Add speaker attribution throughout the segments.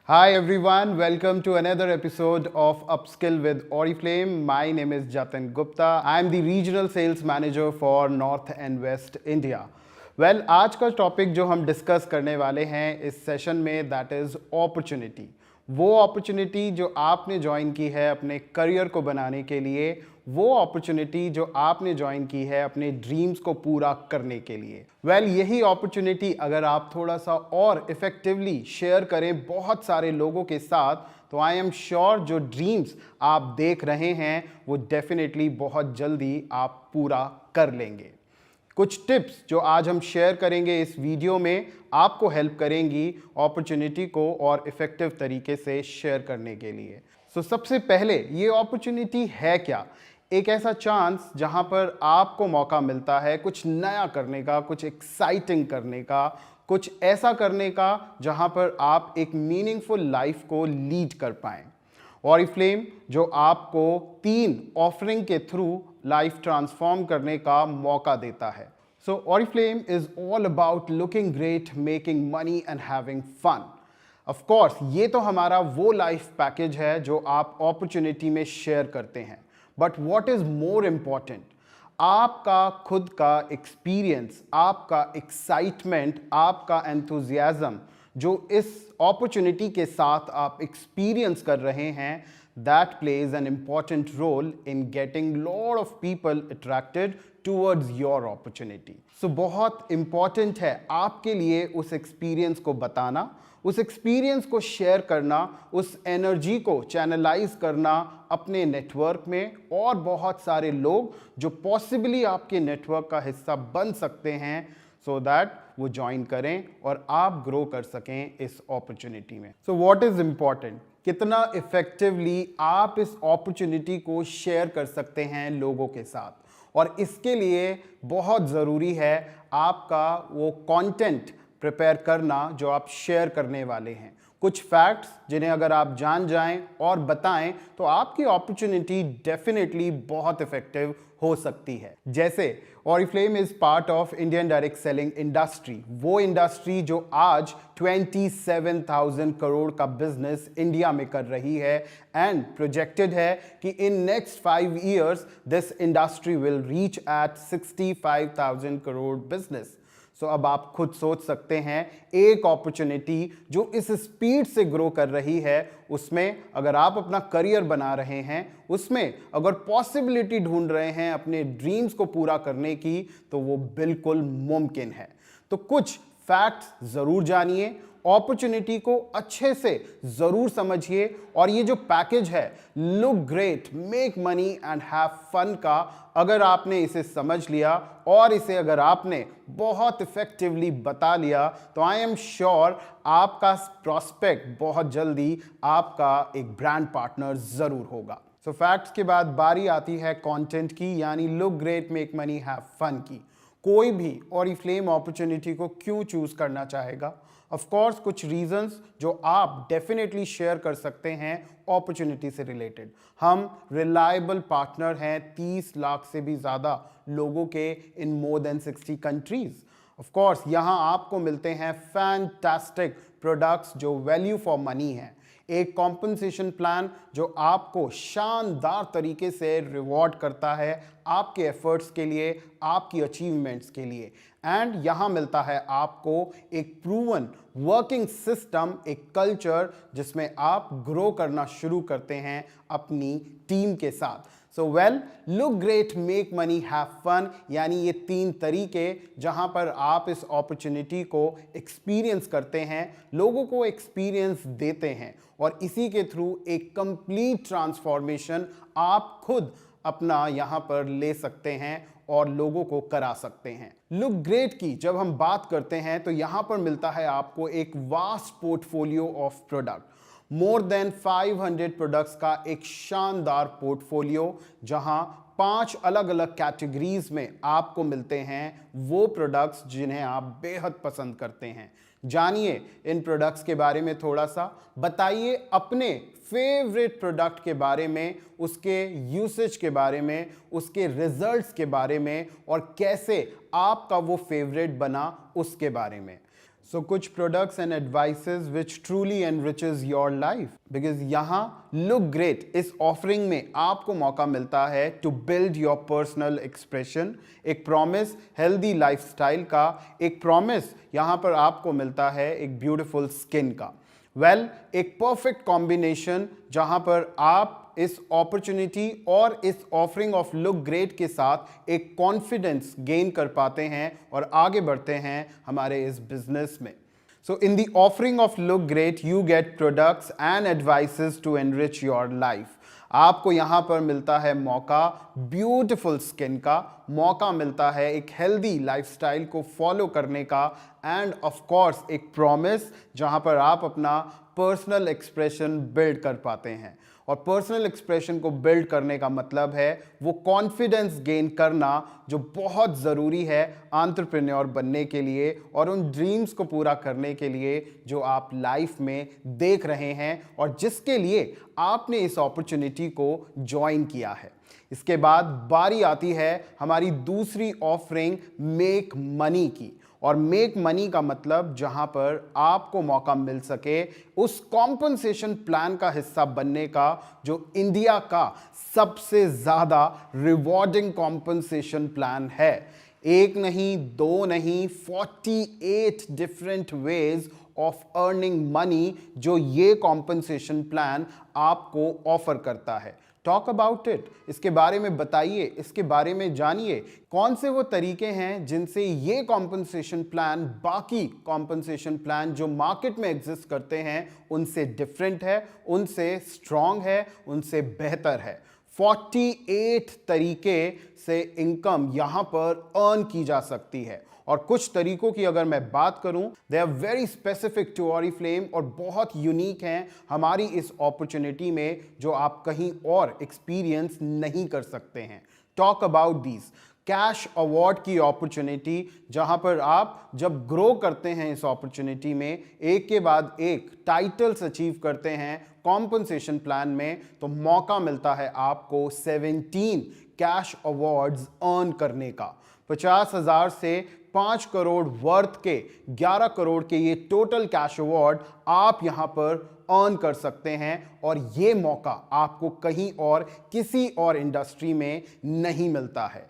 Speaker 1: Hi everyone, welcome to another episode of Upskill with Oriflame. My name is Jatin Gupta. I am the Regional Sales Manager for North and West India. Well, आज का topic जो हम discuss करने वाले हैं इस session में that is opportunity. वो अपॉर्चुनिटी जो आपने ज्वाइन की है अपने करियर को बनाने के लिए, वो अपॉर्चुनिटी जो आपने ज्वाइन की है अपने ड्रीम्स को पूरा करने के लिए। यही अपॉर्चुनिटी अगर आप थोड़ा सा और इफेक्टिवली शेयर करें बहुत सारे लोगों के साथ, तो आई एम श्योर जो ड्रीम्स आप देख रहे हैं वो डेफिनेटली बहुत जल्दी आप पूरा कर लेंगे। कुछ टिप्स जो आज हम शेयर करेंगे इस वीडियो में आपको हेल्प करेंगी अपॉर्चुनिटी को और इफेक्टिव तरीके से शेयर करने के लिए। सबसे पहले ये अपॉर्चुनिटी है क्या? एक ऐसा चांस जहां पर आपको मौका मिलता है कुछ नया करने का, कुछ एक्साइटिंग करने का, कुछ ऐसा करने का जहां पर आप एक मीनिंगफुल लाइफ को लीड कर पाएं। ऑरिफ्लेम जो आपको 3 ऑफरिंग के थ्रू लाइफ ट्रांसफॉर्म करने का मौका देता है। Oriflame is all about looking great, making money and having fun. Of course ये तो हमारा वो लाइफ पैकेज है जो आप अपॉर्चुनिटी में शेयर करते हैं, but what is more important, आपका खुद का एक्सपीरियंस, आपका एक्साइटमेंट, आपका एंथुजियाज्म जो इस अपॉर्चुनिटी के साथ आप एक्सपीरियंस कर रहे हैं, that plays an important role in getting lot of people attracted towards your opportunity. बहुत important है आपके लिए उस एक्सपीरियंस को बताना, उस एक्सपीरियंस को शेयर करना, उस एनर्जी को चैनलाइज करना अपने नेटवर्क में, और बहुत सारे लोग जो पॉसिबली आपके नेटवर्क का हिस्सा बन सकते हैं सो दैट वो ज्वाइन करें और आप ग्रो कर सकें इस अपॉर्चुनिटी में। व्हाट इज इंपॉर्टेंट, कितना इफेक्टिवली आप इस अपॉर्चुनिटी को शेयर कर सकते हैं लोगों के साथ, और इसके लिए बहुत ज़रूरी है आपका वो कंटेंट प्रिपेयर करना जो आप शेयर करने वाले हैं। कुछ फैक्ट्स जिन्हें अगर आप जान जाएं और बताएं तो आपकी अपॉर्चुनिटी डेफिनेटली बहुत इफेक्टिव हो सकती है। जैसे Oriflame is part of Indian direct selling industry, वो इंडस्ट्री जो आज 27,000 करोड़ का बिजनेस इंडिया में कर रही है, एंड प्रोजेक्टेड है कि in next 5 years this industry will reach at 65,000 crore business. अब आप खुद सोच सकते हैं एक अपॉर्चुनिटी जो इस स्पीड से ग्रो कर रही है, उसमें अगर आप अपना करियर बना रहे हैं, उसमें अगर पॉसिबिलिटी ढूंढ रहे हैं अपने ड्रीम्स को पूरा करने की, तो वो बिल्कुल मुमकिन है। तो कुछ फैक्ट्स ज़रूर जानिए, अपॉर्चुनिटी को अच्छे से ज़रूर समझिए, और ये जो पैकेज है look great, make money and have fun का, अगर आपने इसे समझ लिया और इसे अगर आपने बहुत इफेक्टिवली बता लिया, तो आई एम श्योर आपका प्रॉस्पेक्ट बहुत जल्दी आपका एक ब्रांड पार्टनर ज़रूर होगा। फैक्ट्स के बाद बारी आती है कंटेंट की, यानी look great, make money, have fun की। कोई भी ऑरिफ्लेम अपॉर्चुनिटी को क्यों चूज करना चाहेगा? ऑफ कोर्स कुछ रीजंस जो आप डेफिनेटली शेयर कर सकते हैं अपॉर्चुनिटी से रिलेटेड। हम रिलायबल पार्टनर हैं 30 लाख से भी ज़्यादा लोगों के in more than 60 countries. Of course यहाँ आपको मिलते हैं फैंटास्टिक प्रोडक्ट्स जो वैल्यू फॉर मनी है, एक कॉम्पनसेशन प्लान जो आपको शानदार तरीके से रिवॉर्ड करता है आपके एफर्ट्स के लिए, आपकी अचीवमेंट्स के लिए, एंड यहाँ मिलता है आपको एक प्रूवन वर्किंग सिस्टम, एक कल्चर जिसमें आप ग्रो करना शुरू करते हैं अपनी टीम के साथ। Look great, make money, have fun, यानी ये 3 तरीके जहां पर आप इस अपॉर्चुनिटी को एक्सपीरियंस करते हैं, लोगों को एक्सपीरियंस देते हैं, और इसी के थ्रू एक कंप्लीट ट्रांसफॉर्मेशन आप खुद अपना यहां पर ले सकते हैं और लोगों को करा सकते हैं। लुक ग्रेट की जब हम बात करते हैं तो यहां पर मिलता है आपको एक vast portfolio of product, more than 500 products का एक शानदार पोर्टफोलियो, जहां 5 अलग अलग कैटेगरीज में आपको मिलते हैं वो प्रोडक्ट्स जिन्हें आप बेहद पसंद करते हैं। जानिए इन प्रोडक्ट्स के बारे में थोड़ा सा, बताइए अपने फेवरेट प्रोडक्ट के बारे में, उसके यूसेज के बारे में, उसके रिजल्ट्स के बारे में, और कैसे आपका वो फेवरेट बना उसके बारे में। सो कुछ products and advices which truly enriches your life, because यहाँ लुक ग्रेट इस ऑफरिंग में आपको मौका मिलता है to build your personal expression, एक प्रॉमिस हेल्दी लाइफस्टाइल का, एक प्रॉमिस यहाँ पर आपको मिलता है एक ब्यूटीफुल स्किन का। एक परफेक्ट कॉम्बिनेशन जहां पर आप इस अपॉर्चुनिटी और इस ऑफरिंग ऑफ लुक ग्रेट के साथ एक कॉन्फिडेंस गेन कर पाते हैं और आगे बढ़ते हैं हमारे इस बिजनेस में। So in the offering of look great you get products and advices to enrich your life. आपको यहाँ पर मिलता है मौका ब्यूटीफुल स्किन का, मौका मिलता है एक हेल्दी लाइफस्टाइल को फॉलो करने का, एंड ऑफ कोर्स एक प्रॉमिस जहाँ पर आप अपना पर्सनल एक्सप्रेशन बिल्ड कर पाते हैं। और पर्सनल एक्सप्रेशन को बिल्ड करने का मतलब है वो कॉन्फिडेंस गेन करना जो बहुत ज़रूरी है एंटरप्रेन्योर बनने के लिए और उन ड्रीम्स को पूरा करने के लिए जो आप लाइफ में देख रहे हैं और जिसके लिए आपने इस अपॉर्चुनिटी को ज्वाइन किया है। इसके बाद बारी आती है हमारी दूसरी ऑफरिंग मेक मनी की। और मेक मनी का मतलब जहां पर आपको मौका मिल सके उस कॉम्पनसेशन प्लान का हिस्सा बनने का जो इंडिया का सबसे ज़्यादा रिवॉर्डिंग कॉम्पनसेशन प्लान है। एक नहीं, दो नहीं, 48 different ways of earning money जो ये कॉम्पनसेशन प्लान आपको ऑफर करता है। टॉक अबाउट इट, इसके बारे में बताइए, इसके बारे में जानिए कौन से वो तरीके हैं जिनसे ये कॉम्पनसेशन प्लान बाकी कॉम्पनसेशन प्लान जो मार्केट में एग्जिस्ट करते हैं उनसे डिफरेंट है, उनसे स्ट्रॉन्ग है, उनसे बेहतर है। 48 तरीके से इनकम यहाँ पर अर्न की जा सकती है और कुछ तरीकों की अगर मैं बात करूं, they are very specific to Oriflame और बहुत यूनिक हैं हमारी इस अपॉर्चुनिटी में जो आप कहीं और एक्सपीरियंस नहीं कर सकते हैं। Talk about these cash award की अपॉर्चुनिटी जहां पर आप जब ग्रो करते हैं इस अपॉर्चुनिटी में एक के बाद एक टाइटल्स अचीव करते हैं कॉम्पनसेशन प्लान में, तो मौका मिलता है आपको 17 कैश अवार्ड्स अर्न करने का। 50,000 से 5 करोड़ वर्थ के 11 करोड़ के ये टोटल कैश अवार्ड आप यहां पर अर्न कर सकते हैं और ये मौका आपको कहीं और किसी और इंडस्ट्री में नहीं मिलता है।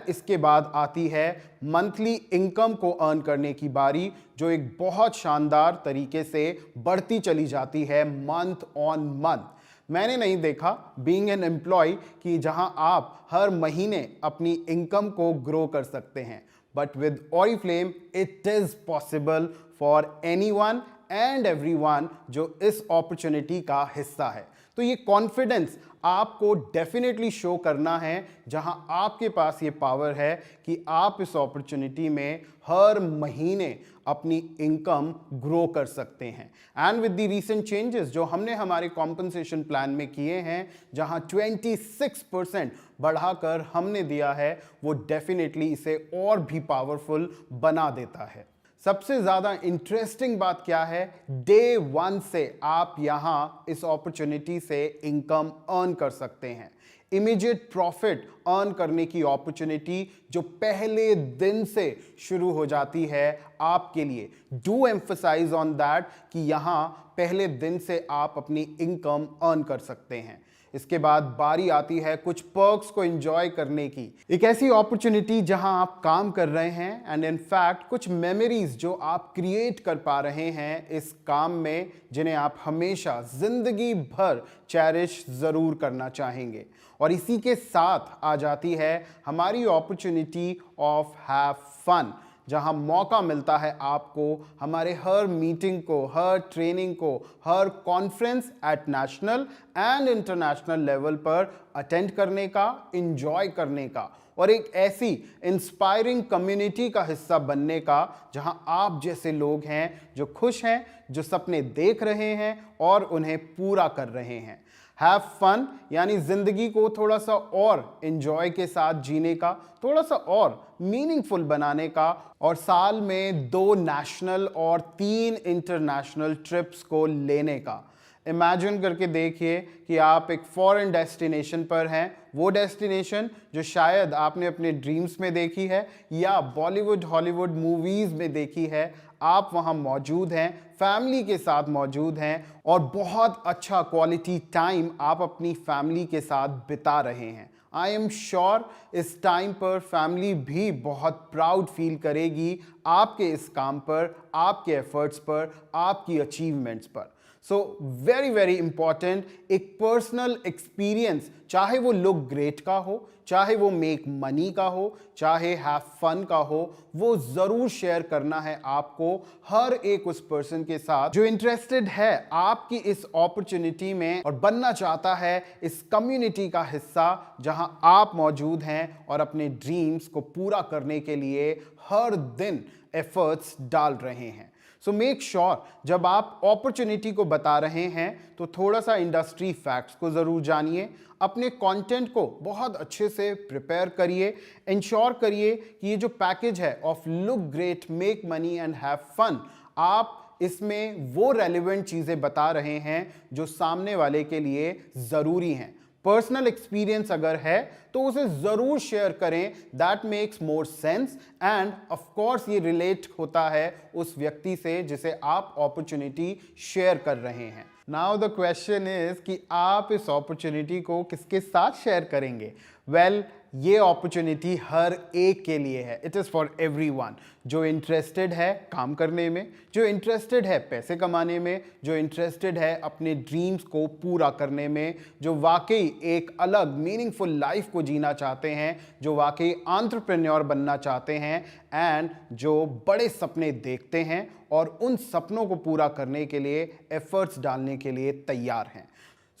Speaker 1: इसके बाद आती है मंथली इनकम को अर्न करने की बारी जो एक बहुत शानदार तरीके से बढ़ती चली जाती है मंथ ऑन मंथ। मैंने नहीं देखा बीइंग एन एम्प्लॉय कि जहां आप हर महीने अपनी इनकम को ग्रो कर सकते हैं, but with Oriflame it is possible for anyone and everyone जो इस अपॉर्चुनिटी का हिस्सा है। तो ये कॉन्फिडेंस आपको डेफिनेटली शो करना है जहां आपके पास ये पावर है कि आप इस अपॉर्चुनिटी में हर महीने अपनी इनकम ग्रो कर सकते हैं। And with the recent changes जो हमने हमारे कॉम्पनसेशन प्लान में किए हैं जहां 26% बढ़ाकर हमने दिया है, वो डेफिनेटली इसे और भी पावरफुल बना देता है। सबसे ज़्यादा इंटरेस्टिंग बात क्या है, डे 1 से आप यहाँ इस अपॉर्चुनिटी से इनकम अर्न कर सकते हैं। इमीडिएट प्रॉफिट अर्न करने की अपॉर्चुनिटी जो पहले दिन से शुरू हो जाती है आपके लिए। डू एम्फसाइज ऑन दैट कि यहाँ पहले दिन से आप अपनी इनकम अर्न कर सकते हैं। इसके बाद बारी आती है कुछ पर्क्स को एंजॉय करने की, एक ऐसी अपॉर्चुनिटी जहां आप काम कर रहे हैं एंड इन फैक्ट कुछ मेमोरीज जो आप क्रिएट कर पा रहे हैं इस काम में जिन्हें आप हमेशा जिंदगी भर चेरिश जरूर करना चाहेंगे। और इसी के साथ आ जाती है हमारी अपॉर्चुनिटी ऑफ हैव फन जहां मौका मिलता है आपको हमारे हर मीटिंग को, हर ट्रेनिंग को, हर conference at national and international level पर अटेंड करने का, एंजॉय करने का और एक ऐसी इंस्पायरिंग कम्युनिटी का हिस्सा बनने का जहां आप जैसे लोग हैं जो खुश हैं, जो सपने देख रहे हैं और उन्हें पूरा कर रहे हैं। हैव फन यानी जिंदगी को थोड़ा सा और एंजॉय के साथ जीने का, थोड़ा सा और मीनिंगफुल बनाने का और साल में 2 नेशनल और 3 इंटरनेशनल ट्रिप्स को लेने का। इमेजिन करके देखिए कि आप एक फॉरेन डेस्टिनेशन पर हैं, वो डेस्टिनेशन जो शायद आपने अपने ड्रीम्स में देखी है या बॉलीवुड हॉलीवुड मूवीज़ में देखी है। आप वहाँ मौजूद हैं, फैमिली के साथ मौजूद हैं और बहुत अच्छा क्वालिटी टाइम आप अपनी फैमिली के साथ बिता रहे हैं। आई एम श्योर इस टाइम पर फैमिली भी बहुत प्राउड फील करेगी आपके इस काम पर, आपके एफर्ट्स पर, आपकी अचीवमेंट्स पर। सो वेरी वेरी इंपॉर्टेंट, एक पर्सनल एक्सपीरियंस, चाहे वो लुक ग्रेट का हो, चाहे वो मेक मनी का हो, चाहे हैव फन का हो, वो ज़रूर शेयर करना है आपको हर एक उस पर्सन के साथ जो इंटरेस्टेड है आपकी इस अपॉर्चुनिटी में और बनना चाहता है इस कम्युनिटी का हिस्सा जहां आप मौजूद हैं और अपने ड्रीम्स को पूरा करने के लिए हर दिन एफर्ट्स डाल रहे हैं। सो मेक श्योर जब आप अपॉर्चुनिटी को बता रहे हैं तो थोड़ा सा इंडस्ट्री फैक्ट्स को ज़रूर जानिए, अपने कंटेंट को बहुत अच्छे से प्रिपेयर करिए, इंश्योर करिए कि ये जो पैकेज है of look great, make money and have fun, आप इसमें वो रेलिवेंट चीज़ें बता रहे हैं जो सामने वाले के लिए ज़रूरी हैं। पर्सनल एक्सपीरियंस अगर है तो उसे ज़रूर शेयर करें, that makes more sense and of course ये रिलेट होता है उस व्यक्ति से जिसे आप अपॉर्चुनिटी शेयर कर रहे हैं। नाउ द क्वेश्चन इज कि आप इस अपॉर्चुनिटी को किसके साथ शेयर करेंगे? वेल, ये अपॉर्चुनिटी हर एक के लिए है, इट इज़ फॉर एवरीवन। जो इंटरेस्टेड है काम करने में, जो इंटरेस्टेड है पैसे कमाने में, जो इंटरेस्टेड है अपने ड्रीम्स को पूरा करने में, जो वाकई एक अलग मीनिंगफुल लाइफ को जीना चाहते हैं, जो वाकई एंटरप्रेन्योर बनना चाहते हैं एंड जो बड़े सपने देखते हैं और उन सपनों को पूरा करने के लिए एफर्ट्स डालने के लिए तैयार हैं।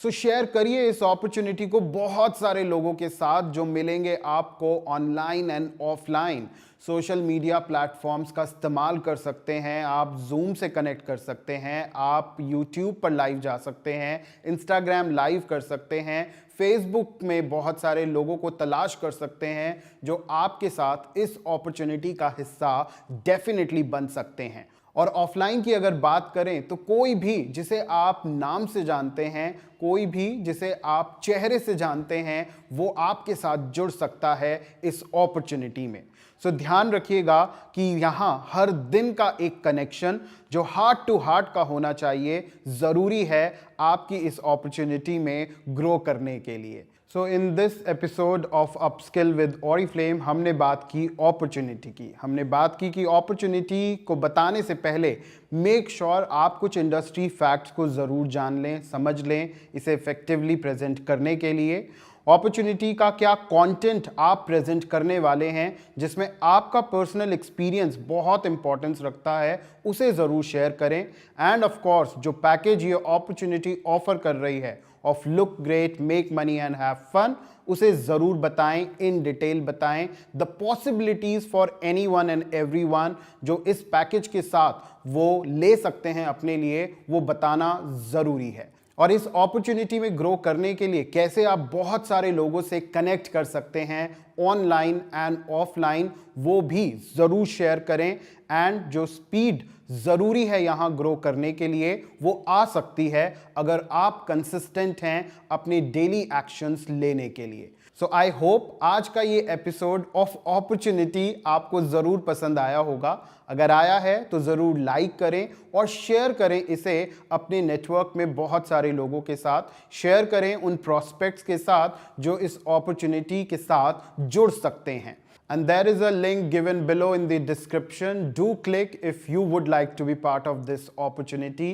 Speaker 1: सो शेयर करिए इस अपॉर्चुनिटी को बहुत सारे लोगों के साथ जो मिलेंगे आपको online and offline. Social media platforms का इस्तेमाल कर सकते हैं, आप जूम से कनेक्ट कर सकते हैं, आप यूट्यूब पर लाइव जा सकते हैं, इंस्टाग्राम लाइव कर सकते हैं, फेसबुक में बहुत सारे लोगों को तलाश कर सकते हैं जो आपके साथ इस अपॉर्चुनिटी का हिस्सा डेफिनेटली बन सकते हैं। और ऑफलाइन की अगर बात करें तो कोई भी जिसे आप नाम से जानते हैं, कोई भी जिसे आप चेहरे से जानते हैं, वो आपके साथ जुड़ सकता है इस अपॉर्चुनिटी में। सो ध्यान रखिएगा कि यहाँ हर दिन का एक कनेक्शन जो हार्ट टू हार्ट का होना चाहिए, ज़रूरी है आपकी इस अपॉर्चुनिटी में ग्रो करने के लिए। So in this episode of upskill with Oriflame हमने बात की अपॉर्चुनिटी की, हमने बात की कि अपॉर्चुनिटी को बताने से पहले मेक श्योर आप कुछ इंडस्ट्री फैक्ट्स को ज़रूर जान लें, समझ लें इसे इफेक्टिवली प्रेजेंट करने के लिए। अपॉर्चुनिटी का क्या कंटेंट आप प्रेजेंट करने वाले हैं जिसमें आपका पर्सनल एक्सपीरियंस बहुत इंपॉर्टेंस रखता है, उसे ज़रूर शेयर करें। एंड ऑफ कोर्स जो पैकेज ये अपॉर्चुनिटी ऑफर कर रही है of look great, make money and have fun, उसे ज़रूर बताएं, इन डिटेल बताएं। The possibilities for anyone and everyone जो इस पैकेज के साथ वो ले सकते हैं अपने लिए, वो बताना ज़रूरी है। और इस अपॉर्चुनिटी में ग्रो करने के लिए कैसे आप बहुत सारे लोगों से कनेक्ट कर सकते हैं ऑनलाइन एंड ऑफलाइन, वो भी ज़रूर शेयर करें। एंड जो स्पीड ज़रूरी है यहाँ ग्रो करने के लिए वो आ सकती है अगर आप कंसिस्टेंट हैं अपने डेली एक्शंस लेने के लिए। सो आई होप आज का ये एपिसोड ऑफ अपॉर्चुनिटी आपको ज़रूर पसंद आया होगा। अगर आया है तो ज़रूर लाइक करें और शेयर करें इसे अपने नेटवर्क में बहुत सारे लोगों के साथ, शेयर करें उन प्रॉस्पेक्ट्स के साथ जो इस अपॉर्चुनिटी के साथ जुड़ सकते हैं। And there is a link given below in the description. Do click if you would like to be part of this opportunity.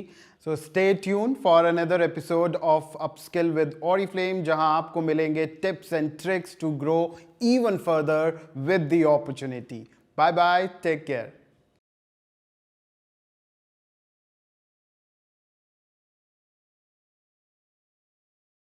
Speaker 1: So stay tuned for another episode of Upskill with Oriflame, जहां आपको मिलेंगे tips and tricks to grow even further with the opportunity. Bye bye. Take care.